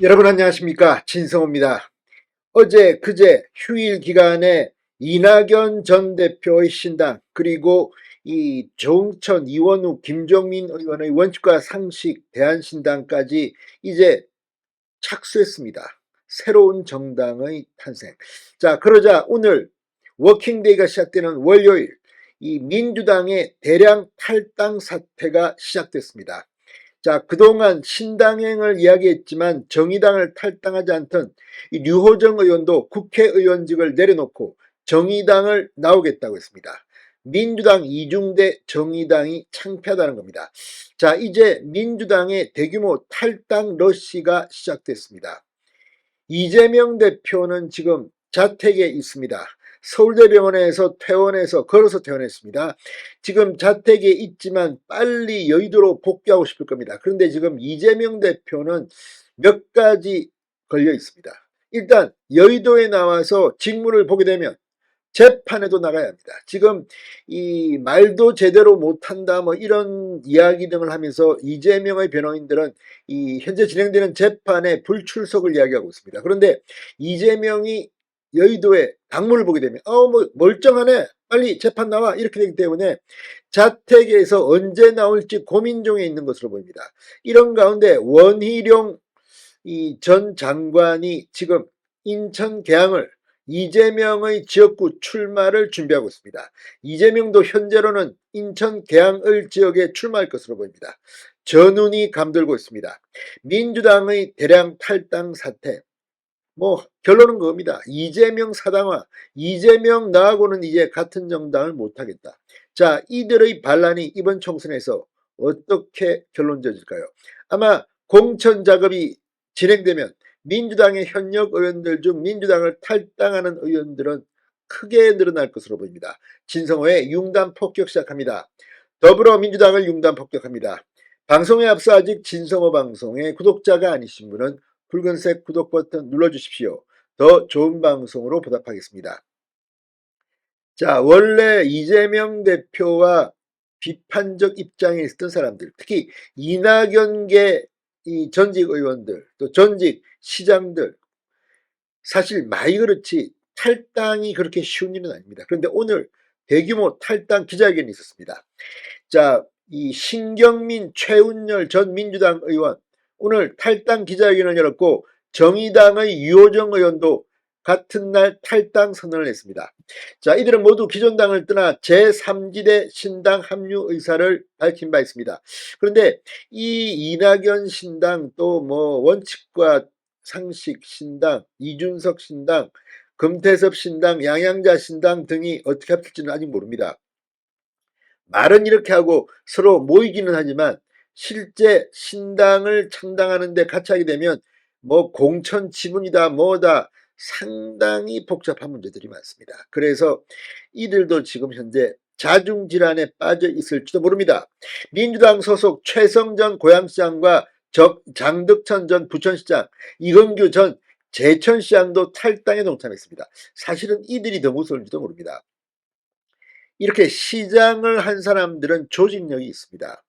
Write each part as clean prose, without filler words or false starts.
여러분 안녕하십니까, 진성호입니다. 어제 그제 휴일 기간에 이낙연 전 대표의 신당, 그리고 이 조응천, 이원우, 김종민 의원의 원칙과 상식 대한신당까지 이제 착수했습니다. 새로운 정당의 탄생. 자, 그러자 오늘 워킹데이가 시작되는 월요일, 이 민주당의 대량 탈당 사태가 시작됐습니다. 자, 그동안 신당행을 이야기했지만 정의당을 탈당하지 않던 이 류호정 의원도 국회의원직을 내려놓고 정의당을 나오겠다고 했습니다. 민주당 이중대 정의당이 창피하다는 겁니다. 자, 이제 민주당의 대규모 탈당 러시가 시작됐습니다. 이재명 대표는 지금 자택에 있습니다. 서울대병원에서 퇴원해서 걸어서 퇴원했습니다. 지금 자택에 있지만 빨리 여의도로 복귀하고 싶을 겁니다. 그런데 지금 이재명 대표는 몇 가지 걸려 있습니다. 일단 여의도에 나와서 직무를 보게 되면 재판에도 나가야 합니다. 지금 이 말도 제대로 못한다 뭐 이런 이야기 등을 하면서 이재명의 변호인들은 이 현재 진행되는 재판에 불출석을 이야기하고 있습니다. 그런데 이재명이 여의도에 당무를 보게 되면 뭐 멀쩡하네, 빨리 재판 나와, 이렇게 되기 때문에 자택에서 언제 나올지 고민 중에 있는 것으로 보입니다. 이런 가운데 원희룡 이 전 장관이 지금 인천 계양을 이재명의 지역구 출마를 준비하고 있습니다. 이재명도 현재로는 인천 계양을 지역에 출마할 것으로 보입니다. 전운이 감돌고 있습니다. 민주당의 대량 탈당 사태, 뭐 결론은 그겁니다. 이재명 사당화, 이재명 나하고는 이제 같은 정당을 못하겠다. 자, 이들의 반란이 이번 총선에서 어떻게 결론 지어질까요? 아마 공천 작업이 진행되면 민주당의 현역 의원들 중 민주당을 탈당하는 의원들은 크게 늘어날 것으로 보입니다. 진성호의 융단 폭격 시작합니다. 더불어민주당을 융단 폭격합니다. 방송에 앞서 아직 진성호 방송의 구독자가 아니신 분은 붉은색 구독 버튼 눌러주십시오. 더 좋은 방송으로 보답하겠습니다. 자, 원래 이재명 대표와 비판적 입장에 있었던 사람들, 특히 이낙연계 이 전직 의원들, 또 전직 시장들, 사실 많이 그렇지 탈당이 그렇게 쉬운 일은 아닙니다. 그런데 오늘 대규모 탈당 기자회견이 있었습니다. 자, 이 신경민, 최운열 전 민주당 의원 오늘 탈당 기자회견을 열었고, 정의당의 유호정 의원도 같은 날 탈당 선언을 했습니다. 자, 이들은 모두 기존 당을 떠나 제3지대 신당 합류 의사를 밝힌 바 있습니다. 그런데 이 이낙연 신당, 또 뭐 원칙과 상식 신당, 이준석 신당, 금태섭 신당, 양양자 신당 등이 어떻게 합칠지는 아직 모릅니다. 말은 이렇게 하고 서로 모이기는 하지만 실제 신당을 창당하는 데 같이 하게 되면 뭐 공천 지분이다 뭐다 상당히 복잡한 문제들이 많습니다. 그래서 이들도 지금 현재 자중질환에 빠져 있을지도 모릅니다. 민주당 소속 최성전 고양시장과 장덕천 전 부천시장, 이건규 전 제천시장도 탈당에 동참했습니다. 사실은 이들이 더 무서울지도 모릅니다. 이렇게 시장을 한 사람들은 조직력이 있습니다.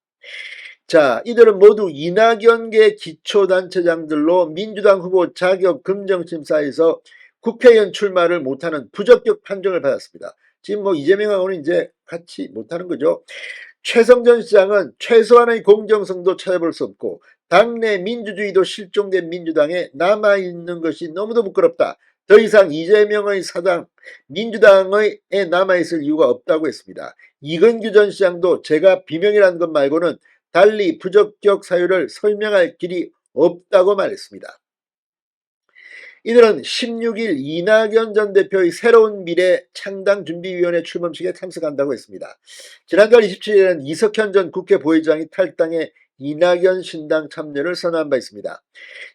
자, 이들은 모두 이낙연계 기초단체장들로 민주당 후보 자격 금정심사에서 국회의원 출마를 못하는 부적격 판정을 받았습니다. 지금 뭐 이재명하고는 이제 같이 못하는 거죠. 최성전 시장은 최소한의 공정성도 찾아볼 수 없고 당내 민주주의도 실종된 민주당에 남아있는 것이 너무도 부끄럽다. 더 이상 이재명의 사당, 민주당에 남아있을 이유가 없다고 했습니다. 이건규 전 시장도 제가 비명이라는 것 말고는 달리 부적격 사유를 설명할 길이 없다고 말했습니다. 이들은 16일 이낙연 전 대표의 새로운 미래 창당준비위원회 출범식에 참석한다고 했습니다. 지난달 27일에는 이석현 전 국회 부의장이 탈당해 이낙연 신당 참여를 선언한 바 있습니다.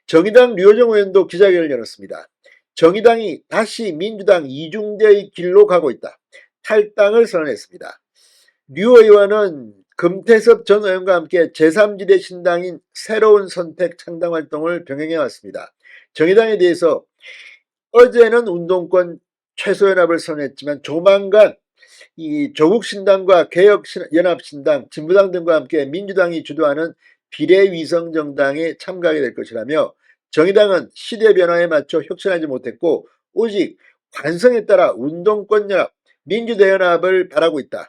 정의당 류호정 의원도 기자회견을 열었습니다. 정의당이 다시 민주당 이중대의 길로 가고 있다. 탈당을 선언했습니다. 류 의원은 금태섭 전 의원과 함께 제3지대 신당인 새로운 선택 창당 활동을 병행해 왔습니다. 정의당에 대해서 어제는 운동권 최소연합을 선언했지만 조만간 이 조국신당과 개혁연합신당, 진보당 등과 함께 민주당이 주도하는 비례위성정당에 참가하게 될 것이라며 정의당은 시대 변화에 맞춰 혁신하지 못했고 오직 관성에 따라 운동권연합, 민주대연합을 바라고 있다.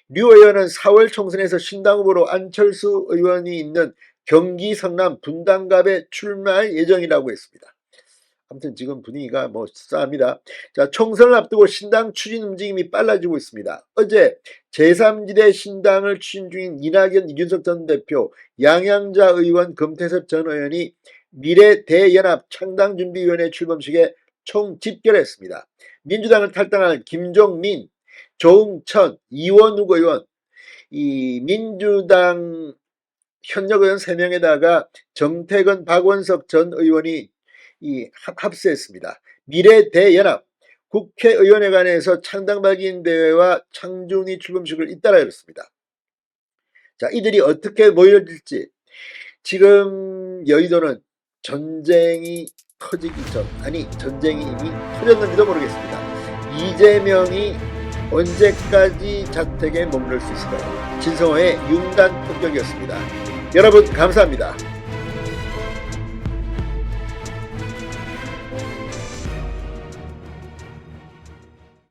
류 의원은 4월 총선에서 신당 후보로 안철수 의원이 있는 경기 성남 분당갑에 출마할 예정이라고 했습니다. 아무튼 지금 분위기가 싸합니다. 자, 총선을 앞두고 신당 추진 움직임이 빨라지고 있습니다. 어제 제3지대 신당을 추진 중인 이낙연, 이준석 전 대표, 양양자 의원, 금태섭 전 의원이 미래대연합 창당준비위원회 출범식에 총집결했습니다. 민주당을 탈당한 김종민, 조응천, 이원욱 의원, 이 민주당 현역 의원 3명에다가 정태근, 박원석 전 의원이 합세했습니다. 미래대연합 국회의원회관에서 창당박인 대회와 창준이 출범식을 잇따라 열었습니다. 자, 이들이 어떻게 모여질지 지금 여의도는 전쟁이 터지기 전, 아니 전쟁이 이미 터졌는지도 모르겠습니다. 이재명이 언제까지 자택에 머무를 수 있을까요? 진성호의 융단 폭격이었습니다. 여러분 감사합니다.